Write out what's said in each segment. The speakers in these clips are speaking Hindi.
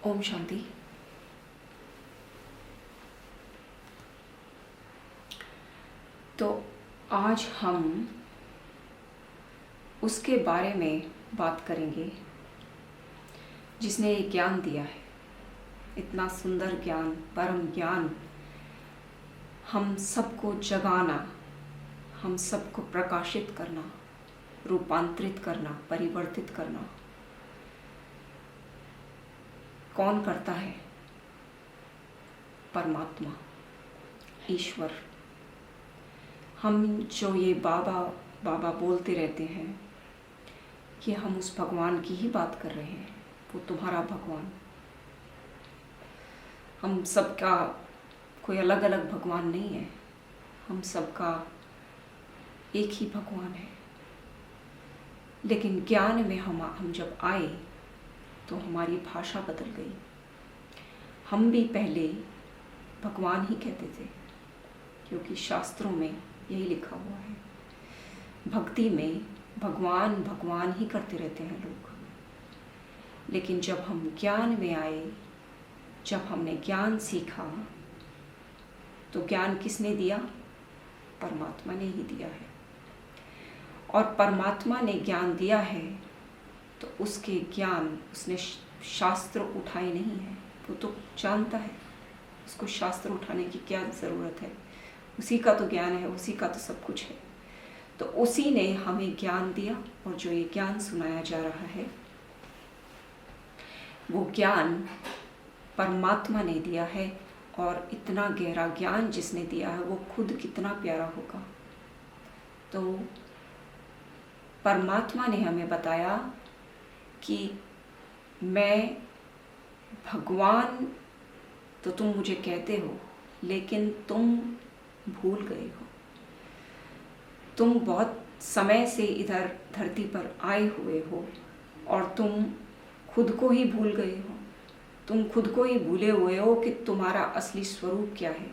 ओम शांति। तो आज हम उसके बारे में बात करेंगे जिसने ये ज्ञान दिया है, इतना सुंदर ज्ञान, परम ज्ञान, हम सबको जगाना, हम सबको प्रकाशित करना, रूपांतरित करना, परिवर्तित करना। कौन करता है? परमात्मा, ईश्वर। हम जो ये बाबा बाबा बोलते रहते हैं कि हम उस भगवान की ही बात कर रहे हैं, वो तुम्हारा भगवान। हम सबका कोई अलग अलग भगवान नहीं है, हम सबका एक ही भगवान है। लेकिन ज्ञान में हम जब आए तो हमारी भाषा बदल गई। हम भी पहले भगवान ही कहते थे, क्योंकि शास्त्रों में यही लिखा हुआ है। भक्ति में भगवान भगवान ही करते रहते हैं लोग। लेकिन जब हम ज्ञान में आए, जब हमने ज्ञान सीखा, तो ज्ञान किसने दिया? परमात्मा ने ही दिया है। और परमात्मा ने ज्ञान दिया है तो उसके ज्ञान, उसने शास्त्र उठाए नहीं है। वो तो जानता है, उसको शास्त्र उठाने की क्या ज़रूरत है। उसी का तो ज्ञान है, उसी का तो सब कुछ है। तो उसी ने हमें ज्ञान दिया, और जो ये ज्ञान सुनाया जा रहा है वो ज्ञान परमात्मा ने दिया है। और इतना गहरा ज्ञान जिसने दिया है वो खुद कितना प्यारा होगा। तो परमात्मा ने हमें बताया कि मैं भगवान तो तुम मुझे कहते हो, लेकिन तुम भूल गए हो। तुम बहुत समय से इधर धरती पर आए हुए हो और तुम खुद को ही भूल गए हो। तुम खुद को ही भूले हुए हो कि तुम्हारा असली स्वरूप क्या है।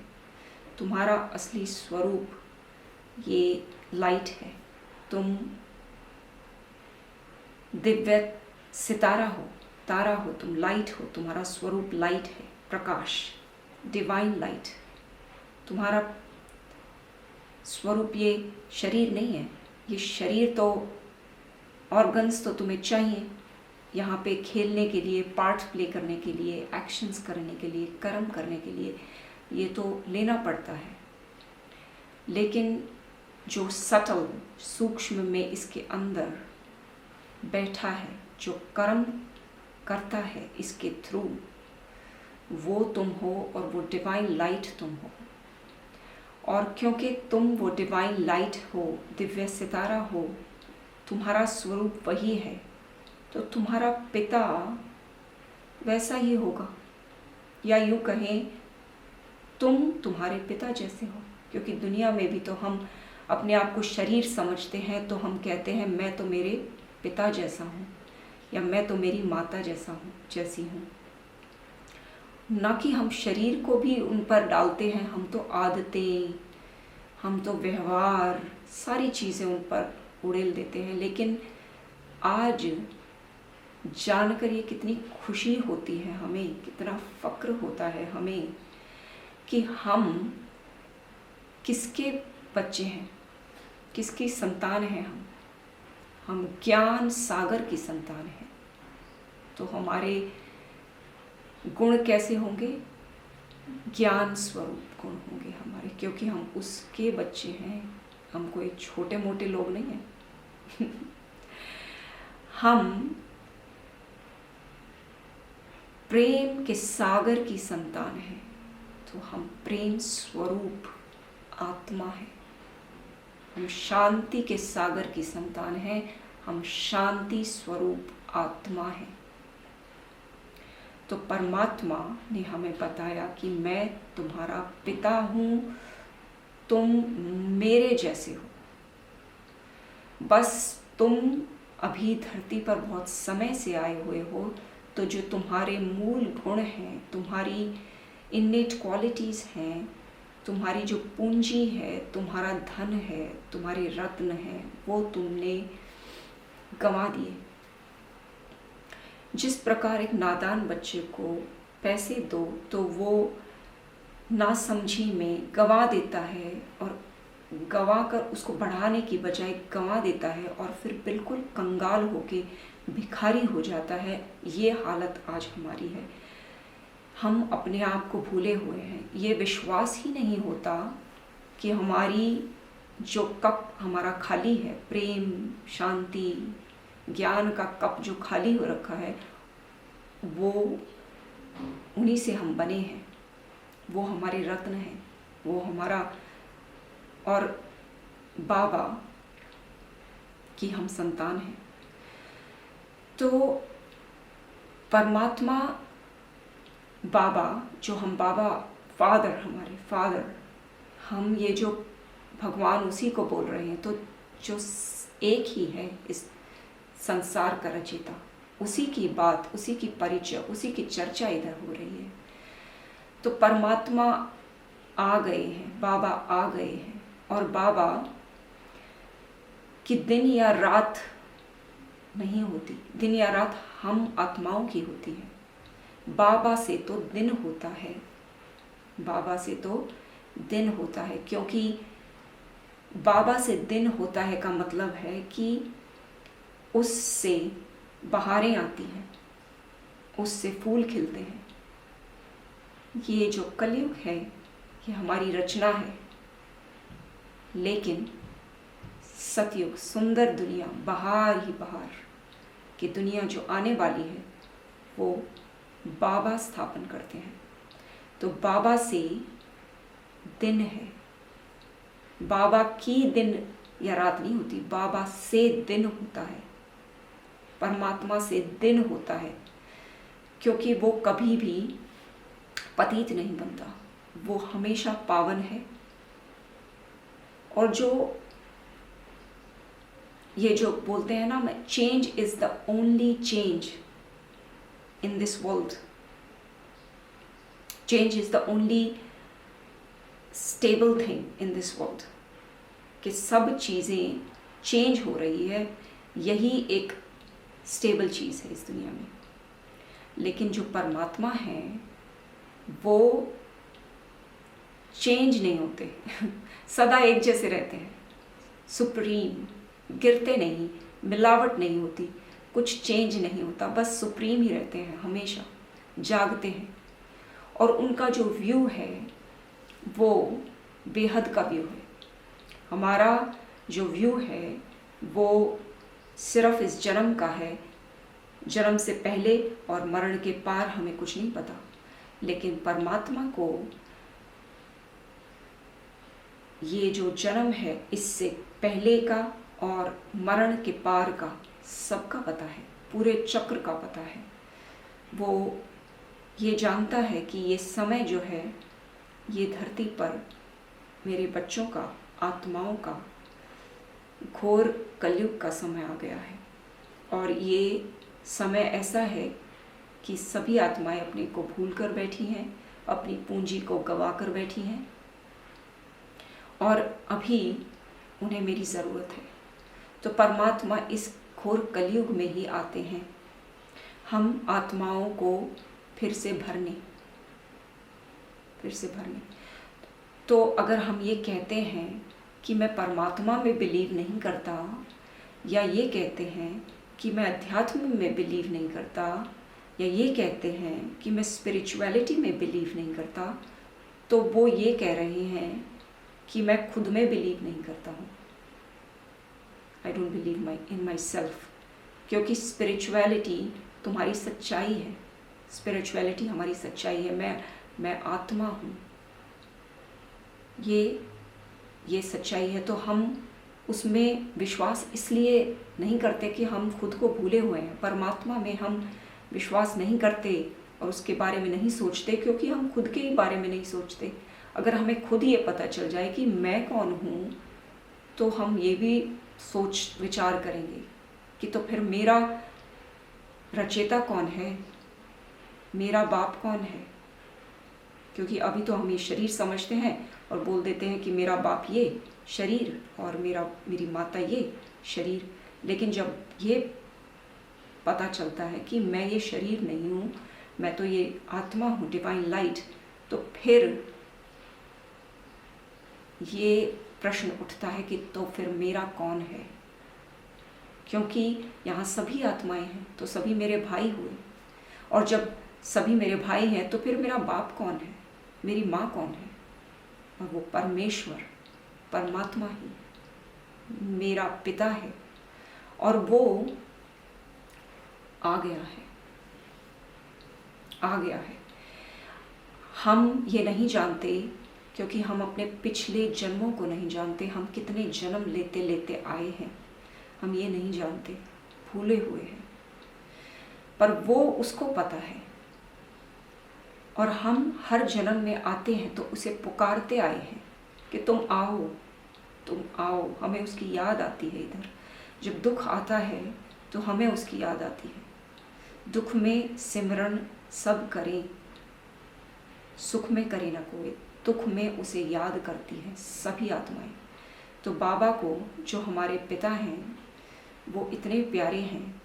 तुम्हारा असली स्वरूप ये लाइट है। तुम दिव्य सितारा हो, तारा हो, तुम लाइट हो। तुम्हारा स्वरूप लाइट है, प्रकाश, डिवाइन लाइट। तुम्हारा स्वरूप ये शरीर नहीं है। ये शरीर तो, ऑर्गन्स तो तुम्हें चाहिए यहाँ पे खेलने के लिए, पार्ट प्ले करने के लिए, एक्शंस करने के लिए, कर्म करने के लिए, ये तो लेना पड़ता है। लेकिन जो सटल, सूक्ष्म में इसके अंदर बैठा है, जो कर्म करता है इसके थ्रू, वो तुम हो और वो डिवाइन लाइट तुम हो। और क्योंकि तुम वो डिवाइन लाइट हो, दिव्य सितारा हो, तुम्हारा स्वरूप वही है, तो तुम्हारा पिता वैसा ही होगा। या यूँ कहें, तुम तुम्हारे पिता जैसे हो। क्योंकि दुनिया में भी तो हम अपने आप को शरीर समझते हैं, तो हम कहते हैं मैं तो मेरे पिता जैसा हूँ, या मैं तो मेरी माता जैसी हूँ। ना कि हम शरीर को भी उन पर डालते हैं। हम तो आदतें, हम तो व्यवहार, सारी चीज़ें उन पर उड़ेल देते हैं। लेकिन आज जानकर ये कितनी खुशी होती है हमें, कितना फ़क्र होता है हमें कि हम किसके बच्चे हैं, किसकी संतान हैं। हम ज्ञान सागर की संतान हैं। तो हमारे गुण कैसे होंगे? ज्ञान स्वरूप गुण होंगे हमारे, क्योंकि हम उसके बच्चे हैं। हम कोई छोटे मोटे लोग नहीं हैं। हम प्रेम के सागर की संतान हैं। तो हम प्रेम स्वरूप आत्मा है। हम शांति के सागर की संतान हैं। हम शांति स्वरूप आत्मा है। तो परमात्मा ने हमें बताया कि मैं तुम्हारा पिता हूँ, तुम मेरे जैसे हो। बस तुम अभी धरती पर बहुत समय से आए हुए हो, तो जो तुम्हारे मूल गुण हैं, तुम्हारी इन्नेट क्वालिटीज़ हैं, तुम्हारी जो पूंजी है, तुम्हारा धन है, तुम्हारे रत्न हैं, वो तुमने गंवा दिए। जिस प्रकार एक नादान बच्चे को पैसे दो तो वो नासमझी में गंवा देता है, और गंवा कर उसको बढ़ाने की बजाय गंवा देता है और फिर बिल्कुल कंगाल होके भिखारी हो जाता है, ये हालत आज हमारी है। हम अपने आप को भूले हुए हैं। ये विश्वास ही नहीं होता कि हमारी जो कप हमारा खाली है, प्रेम, शांति, ज्ञान का कप जो खाली हो रखा है, वो उन्हीं से हम बने हैं। वो हमारे रत्न हैं, वो हमारा और बाबा की हम संतान हैं। तो परमात्मा बाबा, जो हम बाबा फादर, हमारे फादर, हम ये जो भगवान उसी को बोल रहे हैं, तो जो एक ही है इस संसार का रचयिता, उसी की बात, उसी की परिचय, उसी की चर्चा इधर हो रही है। तो परमात्मा आ गए हैं, बाबा आ गए हैं, और बाबा की दिन या रात नहीं होती, दिन या रात हम आत्माओं की होती है। बाबा से तो दिन होता है, बाबा से तो दिन होता है, क्योंकि बाबा से दिन होता है का मतलब है कि उससे बहारें आती हैं, उससे फूल खिलते हैं। ये जो कलयुग है ये हमारी रचना है, लेकिन सतयुग, सुंदर दुनिया, बहार ही बहार की दुनिया जो आने वाली है, वो बाबा स्थापन करते हैं। तो बाबा से दिन है, बाबा की दिन या रात नहीं होती, बाबा से दिन होता है, परमात्मा से दिन होता है, क्योंकि वो कभी भी पतित नहीं बनता, वो हमेशा पावन है। और जो ये जो बोलते हैं ना, change is the only change in this world, change is the only stable thing in this world, कि सब चीज़ें चेंज हो रही है, यही एक स्टेबल चीज़ है इस दुनिया में। लेकिन जो परमात्मा है वो चेंज नहीं होते सदा एक जैसे रहते हैं, सुप्रीम, गिरते नहीं, मिलावट नहीं होती, कुछ चेंज नहीं होता, बस सुप्रीम ही रहते हैं, हमेशा जागते हैं। और उनका जो व्यू है वो बेहद का व्यू है। हमारा जो व्यू है वो सिर्फ इस जन्म का है, जन्म से पहले और मरण के पार हमें कुछ नहीं पता। लेकिन परमात्मा को ये जो जन्म है इससे पहले का और मरण के पार का सबका पता है, पूरे चक्र का पता है। वो ये जानता है कि ये समय जो है ये धरती पर मेरे बच्चों का, आत्माओं का घोर कलयुग का समय आ गया है। और ये समय ऐसा है कि सभी आत्माएं अपने को भूल कर बैठी हैं, अपनी पूंजी को गवा कर बैठी हैं, और अभी उन्हें मेरी ज़रूरत है। तो परमात्मा इस घोर कलयुग में ही आते हैं हम आत्माओं को फिर से भरने। तो अगर हम ये कहते हैं कि मैं परमात्मा में बिलीव नहीं करता, या ये कहते हैं कि मैं अध्यात्म में बिलीव नहीं करता, या ये कहते हैं कि मैं स्पिरिचुअलिटी में बिलीव नहीं करता, तो वो ये कह रहे हैं कि मैं खुद में बिलीव नहीं करता हूँ। I don't believe in my self, क्योंकि स्पिरिचुअलिटी तुम्हारी सच्चाई है, स्पिरिचुअलिटी हमारी सच्चाई है। मैं आत्मा हूँ, ये सच्चाई है। तो हम उसमें विश्वास इसलिए नहीं करते कि हम खुद को भूले हुए हैं। परमात्मा में हम विश्वास नहीं करते और उसके बारे में नहीं सोचते, क्योंकि हम खुद के ही बारे में नहीं सोचते। अगर हमें खुद ये पता चल जाए कि मैं कौन हूँ, तो हम ये भी सोच विचार करेंगे कि तो फिर मेरा रचयिता कौन है, मेरा बाप कौन है। क्योंकि अभी तो हम ये शरीर समझते हैं और बोल देते हैं कि मेरा बाप ये शरीर और मेरी माता ये शरीर। लेकिन जब ये पता चलता है कि मैं ये शरीर नहीं हूँ, मैं तो ये आत्मा हूँ, डिवाइन लाइट, तो फिर ये प्रश्न उठता है कि तो फिर मेरा कौन है? क्योंकि यहाँ सभी आत्माएं हैं तो सभी मेरे भाई हुए, और जब सभी मेरे भाई हैं तो फिर मेरा बाप कौन है, मेरी माँ कौन है? और वो परमेश्वर, परमात्मा ही मेरा पिता है, और वो आ गया है। हम ये नहीं जानते क्योंकि हम अपने पिछले जन्मों को नहीं जानते, हम कितने जन्म लेते लेते आए हैं, हम ये नहीं जानते, भूले हुए हैं। पर वो उसको पता है, और हम हर जन्म में आते हैं तो उसे पुकारते आए हैं कि तुम आओ, तुम आओ। हमें उसकी याद आती है। इधर जब दुख आता है तो हमें उसकी याद आती है। दुख में सिमरन सब करें, सुख में करे न कोई, दुख में उसे याद करती है सभी आत्माएं। तो बाबा को, जो हमारे पिता हैं, वो इतने प्यारे हैं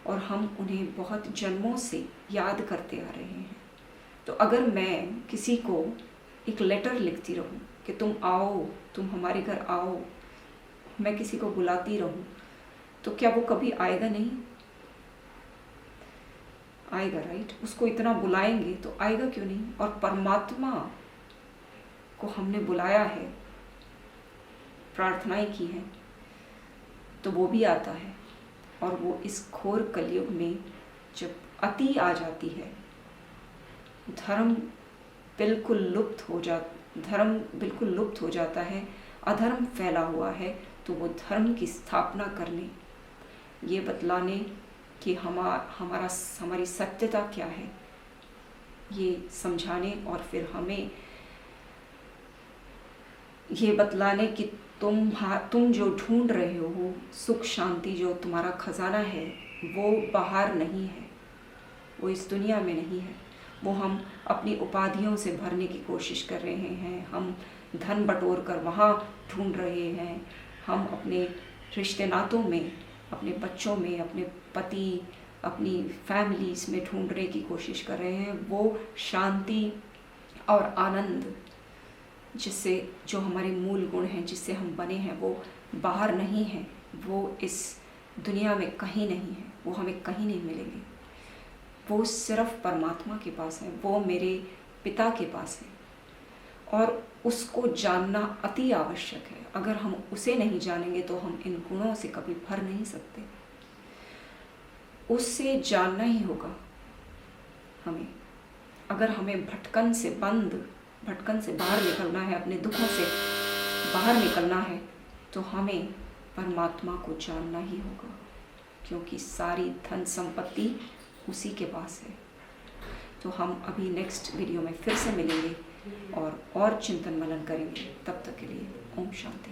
और हम उन्हें बहुत जन्मों से याद करते आ रहे हैं। तो अगर मैं किसी को एक लेटर लिखती रहूं कि तुम आओ, तुम हमारे घर आओ, मैं किसी को बुलाती रहूं, तो क्या वो कभी आएगा? नहीं आएगा, राइट? उसको इतना बुलाएंगे तो आएगा क्यों नहीं? और परमात्मा को हमने बुलाया है, प्रार्थनाएं की हैं, तो वो भी आता है। और वो इस घोर कलयुग में जब अति आ जाती है, धर्म बिल्कुल लुप्त हो जाता है, अधर्म फैला हुआ है, तो वो धर्म की स्थापना करने, ये बतलाने कि हमारी सत्यता क्या है, ये समझाने, और फिर हमें ये बतलाने कि तुम जो ढूंढ रहे हो, सुख शांति, जो तुम्हारा खजाना है, वो बाहर नहीं है, वो इस दुनिया में नहीं है। वो हम अपनी उपाधियों से भरने की कोशिश कर रहे हैं, हम धन बटोर कर वहाँ ढूंढ रहे हैं, हम अपने रिश्ते नातों में, अपने बच्चों में, अपने पति, अपनी फैमिलीज़ में ढूंढने की कोशिश कर रहे हैं। वो शांति और आनंद, जिससे, जो हमारे मूल गुण हैं, जिससे हम बने हैं, वो बाहर नहीं है, वो इस दुनिया में कहीं नहीं है, वो हमें कहीं नहीं मिलेंगे। वो सिर्फ परमात्मा के पास है, वो मेरे पिता के पास है, और उसको जानना अति आवश्यक है। अगर हम उसे नहीं जानेंगे तो हम इन गुणों से कभी भर नहीं सकते। उससे जानना ही होगा हमें। अगर हमें भटकन से बाहर निकलना है, अपने दुखों से बाहर निकलना है, तो हमें परमात्मा को जानना ही होगा, क्योंकि सारी धन संपत्ति उसी के पास है। तो हम अभी नेक्स्ट वीडियो में फिर से मिलेंगे और चिंतन मनन करेंगे। तब तक के लिए ओम शांति।